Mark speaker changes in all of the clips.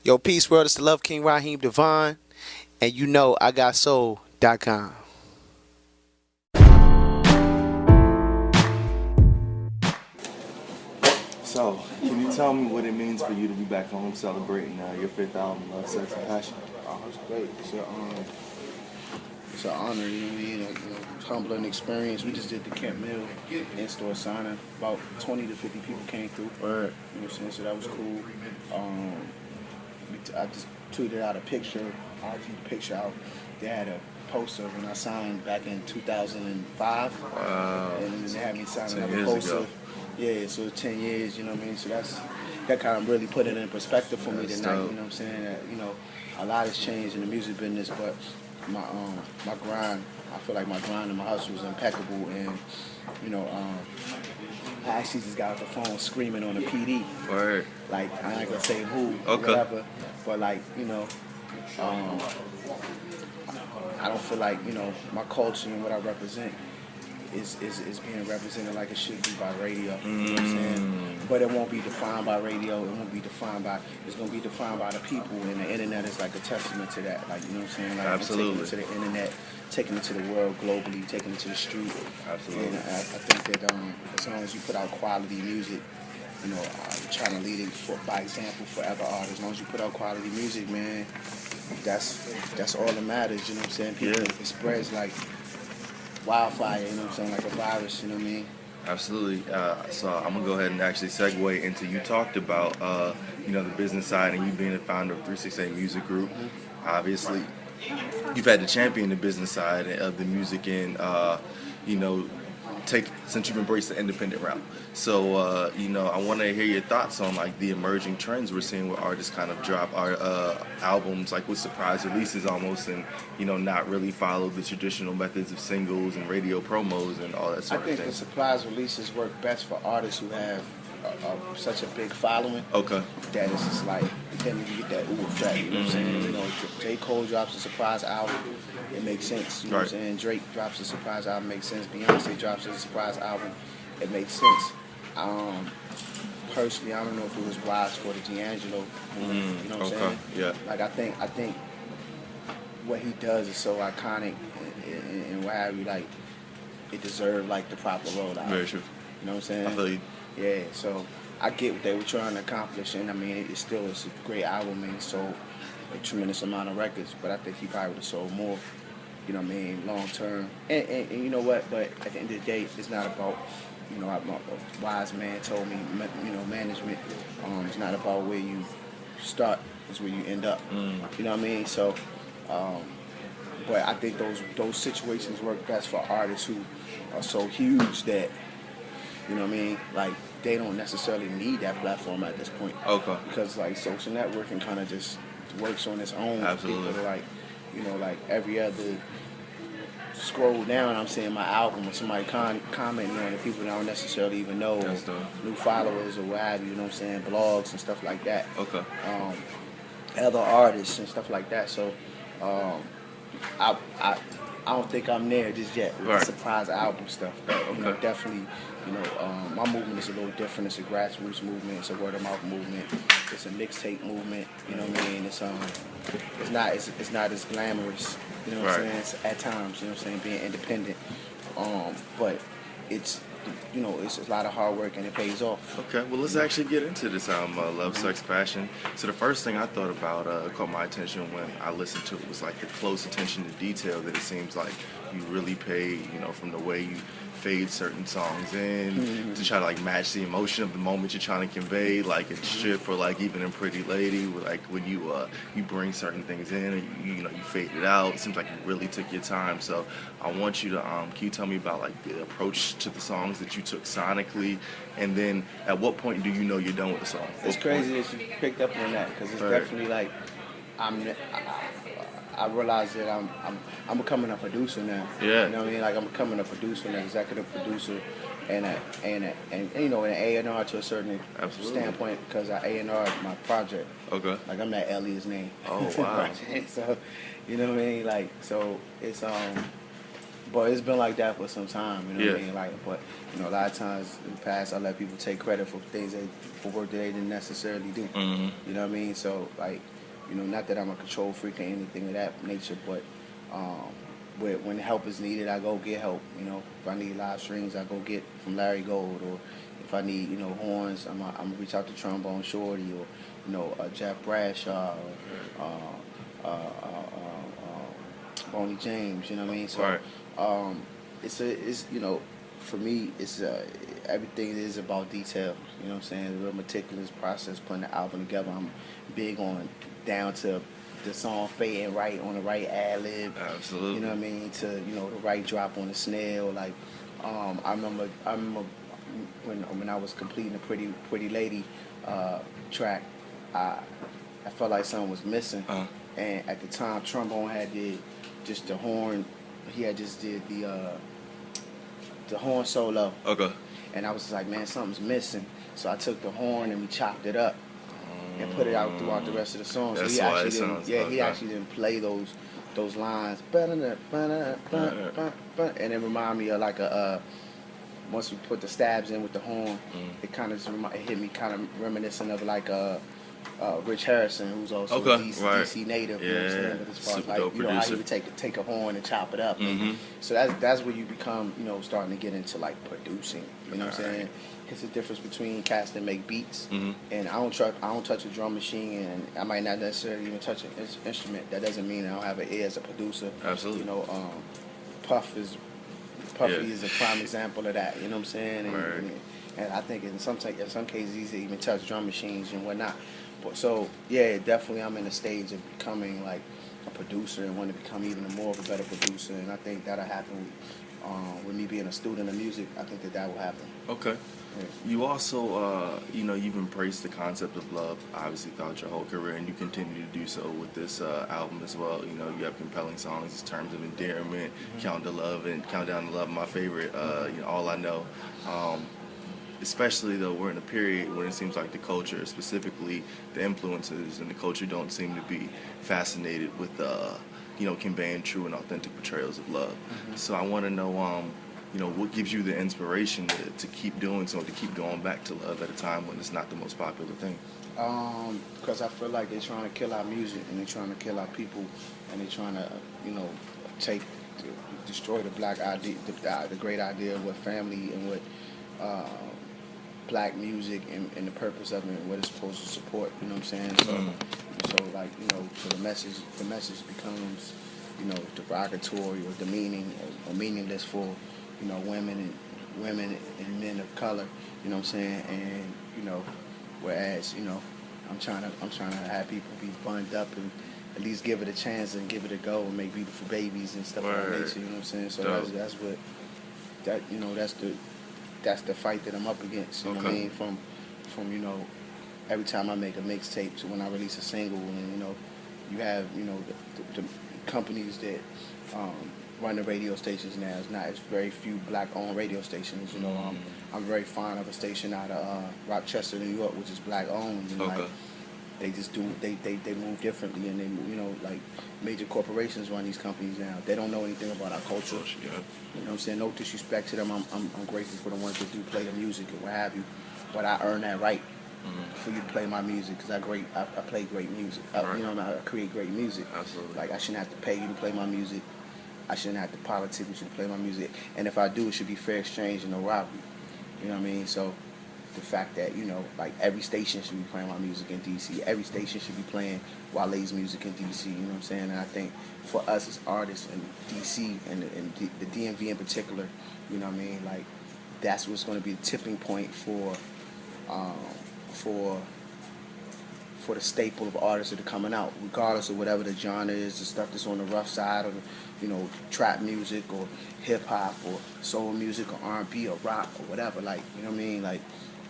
Speaker 1: Yo, peace world, it's the Love King Raheem DeVaughn, and you know I got soul.com.
Speaker 2: So, can you tell me what it means for you to be back home celebrating your fifth album, Love, Sex, and Passion?
Speaker 3: Oh, it's great. It's an honor, you know what I mean? Humbling experience. We just did the Camp Mill in-store signing. About 20 to 50 people came through.
Speaker 2: Word.
Speaker 3: You know what I'm saying? So that was cool. I just tweeted out a picture. I tweeted the picture out. They had a poster when I signed back in 2005.
Speaker 2: Wow.
Speaker 3: And then they had me sign
Speaker 2: 10
Speaker 3: another
Speaker 2: years
Speaker 3: poster.
Speaker 2: ago.
Speaker 3: Yeah, so 10 years, you know what I mean? So that kind of really put it in perspective for me
Speaker 2: That's
Speaker 3: tonight,
Speaker 2: dope.
Speaker 3: you know what I'm saying? That, a lot has changed in the music business, but my grind, I feel like my grind and my hustle was impeccable, and I actually just got off the phone screaming on a PD.
Speaker 2: Word.
Speaker 3: Like, I ain't gonna say who,
Speaker 2: Okay.
Speaker 3: whatever, but like, I don't feel like, my culture and what I represent is being represented like it should be by radio. You know what I'm saying? But it won't be defined by radio. It won't be defined by. It's gonna be defined by the people, and the internet is like a testament to that. Like, you know what I'm saying? Like,
Speaker 2: Absolutely.
Speaker 3: I'm taking it to the internet, taking it to the world globally, taking it to the street.
Speaker 2: Absolutely.
Speaker 3: And I think that as long as you put out quality music, I'm trying to lead it by example for other artists. As long as you put out quality music, man, that's all that matters. You know what I'm saying? People, it spreads like wildfire, you know what I'm saying, like a virus, you know what I mean?
Speaker 2: Absolutely. So I'm gonna go ahead and actually segue into, you talked about the business side and you being the founder of 368 Music Group. Obviously, you've had to champion the business side of the music and since you've embraced the independent route. So I want to hear your thoughts on like the emerging trends we're seeing where artists kind of drop our albums like with surprise releases almost, and not really follow the traditional methods of singles and radio promos and all that sort of
Speaker 3: I
Speaker 2: thing.
Speaker 3: think the surprise releases work best for artists who have such a big following.
Speaker 2: Okay.
Speaker 3: That it's just like, then you get that ooh effect, you know what I'm saying? J. Cole drops a surprise album, it makes sense, you know what I'm saying? Drake drops a surprise album, makes sense. Beyonce drops a surprise album, it makes sense. Personally, I don't know if it was wise for the D'Angelo, you know what I'm saying?
Speaker 2: Yeah.
Speaker 3: Like, I think what he does is so iconic and what have you, like, it deserved like the proper rollout.
Speaker 2: Very true.
Speaker 3: You know what I'm saying?
Speaker 2: I feel you.
Speaker 3: Yeah, so I get what they were trying to accomplish, and I mean, it's a great album, and it sold a tremendous amount of records, but I think he probably would have sold more, you know what I mean, long term. And you know what, but at the end of the day, it's not about, a wise man told me, management, it's not about where you start, it's where you end up, you know what I mean? So, but I think those situations work best for artists who are so huge that, you know what I mean? Like, they don't necessarily need that platform at this point.
Speaker 2: Okay.
Speaker 3: Because, like, social networking kind of just works on its own.
Speaker 2: Absolutely.
Speaker 3: People are like every other scroll down, I'm seeing my album or somebody commenting on it. People that I don't necessarily even know.
Speaker 2: That's dope.
Speaker 3: New followers or what have you, you know what I'm saying? Blogs and stuff like that.
Speaker 2: Okay.
Speaker 3: Other artists and stuff like that. So, I don't think I'm there just yet with the surprise album stuff. But, definitely, my movement is a little different. It's a grassroots movement. It's a word of mouth movement. It's a mixtape movement. You know what I mean? It's not as glamorous. You know what I'm saying? It's, at times, you know what I'm saying, being independent. But it's a lot of hard work and it pays off.
Speaker 2: Okay, well, let's actually get into this album, Love, Sex, Passion. So the first thing I thought about, caught my attention when I listened to it, was like the close attention to detail that it seems like you really paid, from the way you fade certain songs in to try to like match the emotion of the moment you're trying to convey, like in Strip or like even in Pretty Lady, like when you bring certain things in and you fade it out. It seems like you really took your time. So I want you to can you tell me about like the approach to the songs that you took sonically, and then at what point do you know you're done with the song?
Speaker 3: It's crazy that you picked up on that, because it's definitely like I realize that I'm becoming a producer now.
Speaker 2: Yeah.
Speaker 3: You know what I mean? Like, I'm becoming a producer, an executive producer, and an A&R to a certain standpoint, because I A&R my project.
Speaker 2: Okay.
Speaker 3: Like, I'm that Elliott's name.
Speaker 2: Oh, wow.
Speaker 3: So, you know what I mean? Like, so it's but it's been like that for some time. You know what I mean? Like, but a lot of times in the past, I let people take credit for work that they didn't necessarily do. You know what I mean? So, like, You know, not that I'm a control freak or anything of that nature, but um, when help is needed, I go get help. You know, if I need live strings, I go get from Larry Gold, or if I need, you know, horns, I'm gonna reach out to Trombone Shorty, or you know, Jeff Bradshaw, or Boney James. You know what I mean? So
Speaker 2: Right.
Speaker 3: it's you know, for me, it's everything is about detail. You know what I'm saying? A real meticulous process putting the album together. I'm big on down to the song fading right on the right ad lib.
Speaker 2: Absolutely.
Speaker 3: You know what I mean? To, you know, the right drop on the snare. Or like, I remember when I was completing the Pretty Lady track, I I felt like something was missing.
Speaker 2: Uh-huh.
Speaker 3: And at the time, Trombone had did just the horn. He had just did the horn solo,
Speaker 2: Okay.
Speaker 3: and I was just like, man, something's missing. So I took the horn and we chopped it up and put it out throughout the rest of the song. So
Speaker 2: That's
Speaker 3: he
Speaker 2: why
Speaker 3: actually
Speaker 2: it
Speaker 3: didn't.
Speaker 2: sounds.
Speaker 3: Yeah, he
Speaker 2: Okay.
Speaker 3: actually didn't play those lines. And it reminded me of like a. Once we put the stabs in with the horn, it kind of it hit me kind of reminiscent of like Rich Harrison, who's also
Speaker 2: Okay,
Speaker 3: a DC native. You know what I'm
Speaker 2: Yeah.
Speaker 3: saying? But as far as
Speaker 2: Super
Speaker 3: like,
Speaker 2: dope
Speaker 3: you know how
Speaker 2: producer.
Speaker 3: you would take a horn and chop it up.
Speaker 2: Mhm.
Speaker 3: So that's where you become, you know, starting to get into like producing. You know what I'm
Speaker 2: Right.
Speaker 3: saying? It's the difference between cats that make beats,
Speaker 2: Mhm.
Speaker 3: and I don't touch a drum machine, and I might not necessarily even touch an instrument. That doesn't mean I don't have an ear as a producer.
Speaker 2: Absolutely.
Speaker 3: You know, Puffy
Speaker 2: Yeah.
Speaker 3: is a prime example of that. You know what I'm saying?
Speaker 2: Right.
Speaker 3: And I think in some cases he's even touch drum machines and whatnot. But so yeah, definitely I'm in the stage of becoming like a producer and want to become even more of a better producer. And I think that'll happen with me being a student of music. I think that will happen.
Speaker 2: Okay.
Speaker 3: Yeah.
Speaker 2: You also, you've embraced the concept of love, obviously, throughout your whole career, and you continue to do so with this album as well. You know, you have compelling songs in terms of endearment, Count to Love, and Countdown to Love, my favorite, All I Know. Especially, though, we're in a period when it seems like the culture, specifically the influencers and the culture, don't seem to be fascinated with, conveying true and authentic portrayals of love. So I want to know, what gives you the inspiration to keep doing so, to keep going back to love at a time when it's not the most popular thing?
Speaker 3: Because I feel like they're trying to kill our music and they're trying to kill our people and they're trying to, destroy the black idea, the great idea of what family and what black music and the purpose of it and what it's supposed to support. You know what I'm saying? So the message becomes, derogatory or demeaning or meaningless for, women and men of color. You know what I'm saying? And whereas I'm trying to have people be bunned up and at least give it a chance and give it a go and make beautiful babies and stuff of that nature. You know what I'm saying? So that's what that's the fight that I'm up against. You know what I mean? From every time I make a mixtape to when I release a single, and you have the companies that run the radio stations now. It's very few black-owned radio stations. I'm very fond of a station out of Rochester, New York, which is black-owned. And like they just do they move differently, and they like major corporations run these companies now. They don't know anything about our culture.
Speaker 2: Yeah.
Speaker 3: You know what I'm saying? No disrespect to them. I'm grateful for the ones that do play the music and what have you, but I earn that right for you to play my music because I play great music.
Speaker 2: Right.
Speaker 3: I create great music.
Speaker 2: Absolutely.
Speaker 3: Like I shouldn't have to pay you to play my music. I shouldn't have to politic with you to play my music. And if I do, it should be fair exchange and no robbery. You know what I mean? So the fact that, like every station should be playing my music in DC. Every station should be playing Wale's music in DC. You know what I'm saying? And I think for us as artists in DC and the DMV in particular, you know what I mean? Like that's what's going to be the tipping point for the staple of artists that are coming out, regardless of whatever the genre is, the stuff that's on the rough side, or trap music or hip hop or soul music or R&B or rock or whatever. Like, you know what I mean? Like,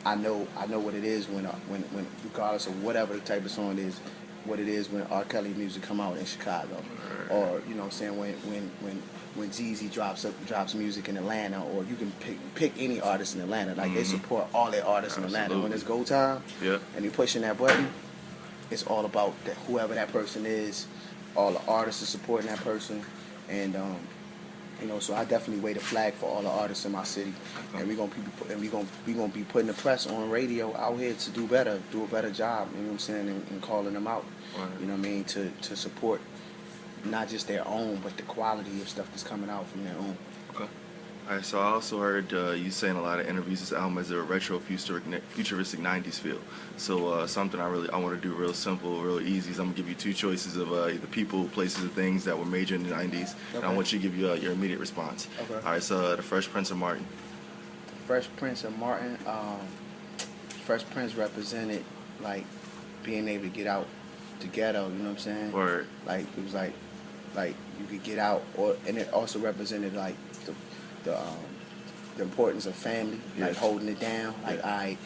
Speaker 3: I know what it is when regardless of whatever the type of song it is, what it is when R. Kelly music come out in Chicago, or you know what I'm saying when Jeezy drops music in Atlanta, or you can pick any artist in Atlanta. Like they support all their artists in Atlanta. When it's go time, and you're pushing that button, it's all about whoever that person is. All the artists are supporting that person, and You know, so I definitely wave a flag for all the artists in my city, and we gonna be putting the press on radio out here to do a better job. You know what I'm saying, and calling them out.
Speaker 2: Right.
Speaker 3: You know what I mean, to support not just their own, but the quality of stuff that's coming out from their own.
Speaker 2: Okay. All right, so I also heard you say in a lot of interviews this album is a retro futuristic 90s feel. So something I want to do real simple, real easy is I'm going to give you two choices of either people, places, and things that were major in the 90s. Okay. And I want you to give you your immediate response.
Speaker 3: Okay.
Speaker 2: All right, so the Fresh Prince of Martin.
Speaker 3: The Fresh Prince of Martin, Fresh Prince represented, like, being able to get out the ghetto, you know what I'm saying?
Speaker 2: Word.
Speaker 3: Like, it was like you could get out, and it also represented, like, the importance of family, like holding it down. Like, all right,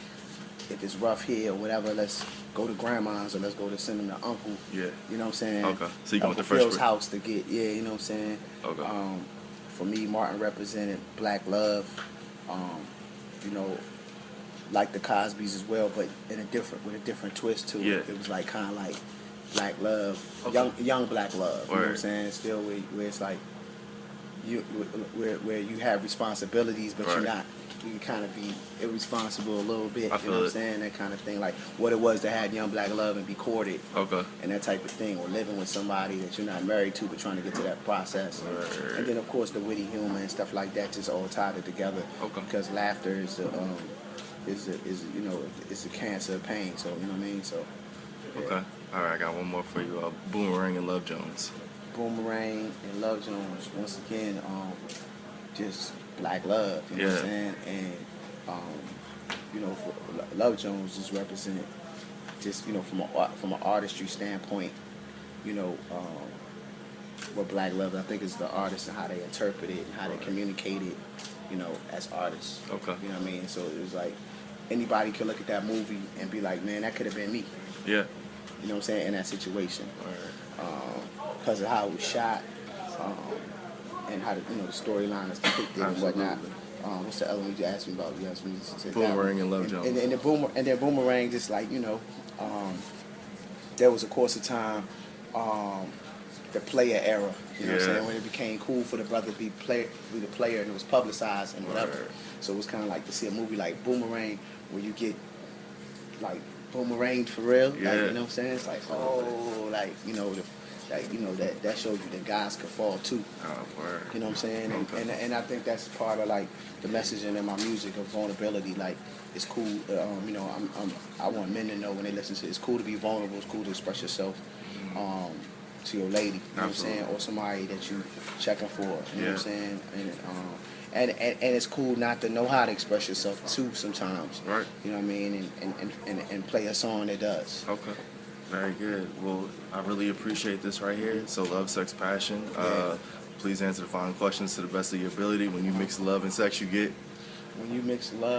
Speaker 3: if it's rough here or whatever, let's go to grandma's or let's go to send them to uncle.
Speaker 2: Yeah.
Speaker 3: You know what I'm saying?
Speaker 2: Okay. So you go with the
Speaker 3: Uncle
Speaker 2: Fresh
Speaker 3: Phil's
Speaker 2: Prince.
Speaker 3: house to get, you know what I'm saying?
Speaker 2: Okay.
Speaker 3: For me, Martin represented black love. You know, like the Cosbys as well, but with a different twist to it.
Speaker 2: Yeah.
Speaker 3: It was like kind of like black love,
Speaker 2: Okay.
Speaker 3: young black love. You know what I'm
Speaker 2: Word.
Speaker 3: saying? Still where it's like where you have responsibilities, but
Speaker 2: Right.
Speaker 3: you're not. You can kind of be irresponsible a little bit.
Speaker 2: I
Speaker 3: You
Speaker 2: feel
Speaker 3: know what I'm
Speaker 2: it.
Speaker 3: saying? That kind of thing, like what it was to have young black love and be courted.
Speaker 2: Okay.
Speaker 3: And that type of thing, or living with somebody that you're not married to, but trying to get to that process.
Speaker 2: Right.
Speaker 3: And then, of course, the witty humor and stuff like that just all tied it together.
Speaker 2: Okay.
Speaker 3: Because laughter is it's a cancer of pain. So you know what I mean. So. Yeah.
Speaker 2: Okay. All right, I got one more for you. Boomerang and Love Jones.
Speaker 3: Boomerang and Love Jones, once again, just black love. You know what I'm saying? And for Love Jones just represented, just from an artistry standpoint, what black love I think is the artists and how they interpret it and how they communicate it, as artists.
Speaker 2: Okay.
Speaker 3: You know what I mean? So it was like anybody could look at that movie and be like, man, that could have been me.
Speaker 2: Yeah.
Speaker 3: You know what I'm saying? In that situation.
Speaker 2: All
Speaker 3: Because of how it was shot, and how the storyline is depicted and whatnot. What's the other one you asked me about? You asked me to say
Speaker 2: Boomerang and Love Jones.
Speaker 3: And then Boomerang, just like there was a course of time, the player era. You know what I'm saying? When it became cool for the brother to be the player, and it was publicized and whatever.
Speaker 2: Right.
Speaker 3: So it was kind of like to see a movie like Boomerang, where you get like boomeranged for real.
Speaker 2: Yeah.
Speaker 3: Like, you know what I'm saying? It's like, that shows you that guys could fall too.
Speaker 2: Oh, word.
Speaker 3: You know what I'm saying?
Speaker 2: Okay.
Speaker 3: And I think that's part of like the messaging in my music of vulnerability. Like, it's cool. I want men to know when they listen to it, it's cool to be vulnerable. It's cool to express yourself to your lady. You know what I'm saying? Or somebody that you checking for. You know what I'm saying? And it's cool not to know how to express yourself too sometimes.
Speaker 2: Right.
Speaker 3: You know what I mean? And play a song that does.
Speaker 2: Okay. Very good. Well, I really appreciate this right here. So, love, sex, passion. Please answer the following questions to the best of your ability. When you mix love and sex, you get.
Speaker 3: When you mix love